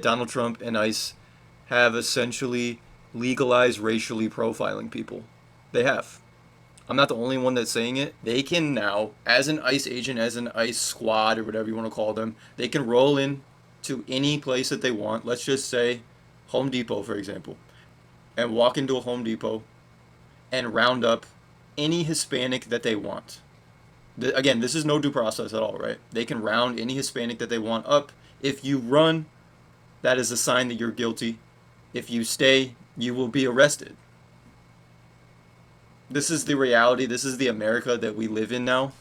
Donald Trump and ICE have essentially legalized racially profiling people. They have. I'm not the only one that's saying it. They can now, as an ICE agent, as an ICE squad, or whatever you want to call them, they can roll in to any place that they want. Let's just say Home Depot, for example, and walk into a Home Depot and round up any Hispanic that they want. Again, this is no due process at all, right? They can round any Hispanic that they want up. If you run, that is a sign that you're guilty. If you stay, you will be arrested. This is the reality. This is the America that we live in now.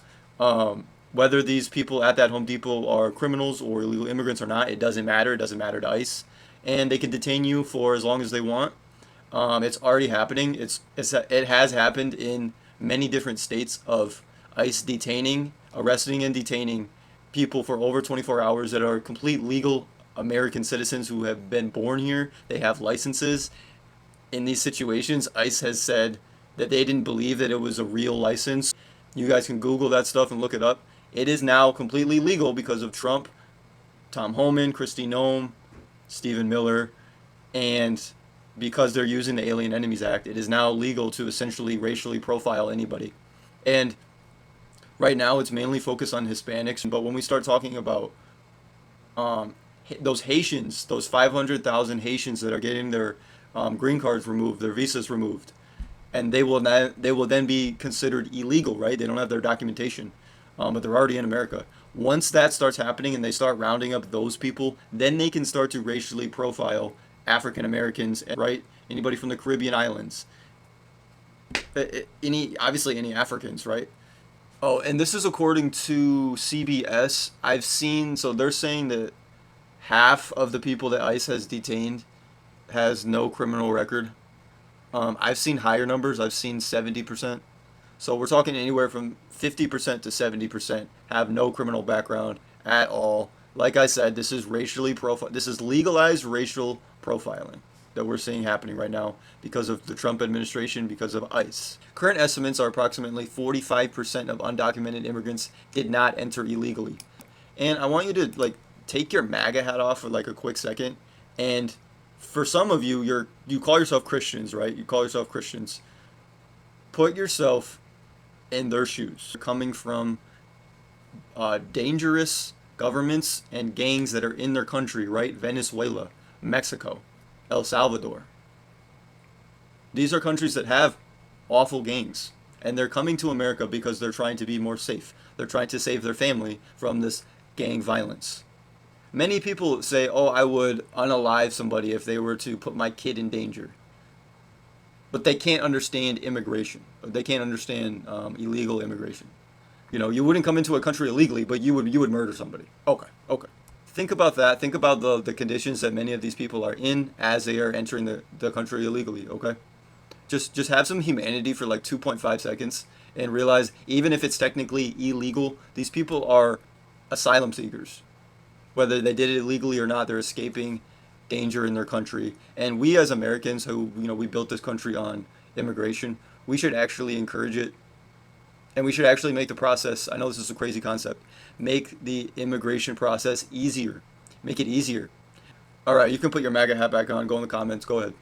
Whether these people at that Home Depot are criminals or illegal immigrants or not, it doesn't matter. It doesn't matter to ICE, and they can detain you for as long as they want. It's already happening. It has happened in many different states of ICE detaining, arresting, and detaining people for over 24 hours that are complete legal American citizens who have been born here. They have licenses. In these situations, ICE has said that they didn't believe that it was a real license. You guys can Google that stuff and look it up. It is now completely legal because of Trump, Tom Homan, Kristi Noem, Stephen Miller, and because they're using the Alien Enemies Act, it is now legal to essentially racially profile anybody. And right now, it's mainly focused on Hispanics. But when we start talking about those Haitians, those 500,000 Haitians that are getting their green cards removed, their visas removed, and they will then be considered illegal, right? They don't have their documentation, but they're already in America. Once that starts happening and they start rounding up those people, then they can start to racially profile African Americans, right? Anybody from the Caribbean islands, any Africans, right? Oh, and this is according to CBS. I've seen, so they're saying that half of the people that ICE has detained has no criminal record. I've seen higher numbers. I've seen 70%. So we're talking anywhere from 50% to 70% have no criminal background at all. Like I said, this is racially profile. This is legalized racial profiling that we're seeing happening right now because of the Trump administration, because of ICE. Current estimates are approximately 45% of undocumented immigrants did not enter illegally. And I want you to take your MAGA hat off for a quick second. And for some of you, you call yourself Christians, right? You call yourself Christians. Put yourself in their shoes. They're coming from dangerous governments and gangs that are in their country, right? Venezuela, Mexico, El Salvador. These are countries that have awful gangs, and they're coming to America because they're trying to be more safe. They're trying to save their family from this gang violence. Many people say, oh, I would unalive somebody if they were to put my kid in danger. But they can't understand immigration. They can't understand illegal immigration. You wouldn't come into a country illegally, but you would murder somebody. Okay, okay. Think about that. Think about the conditions that many of these people are in as they are entering the country illegally, okay? Just have some humanity for 2.5 seconds and realize even if it's technically illegal, these people are asylum seekers. Whether they did it illegally or not, they're escaping danger in their country. And we as Americans who, we built this country on immigration, we should actually encourage it. And we should actually make the process, I know this is a crazy concept, make the immigration process easier. Make it easier. All right, you can put your MAGA hat back on. Go in the comments. Go ahead.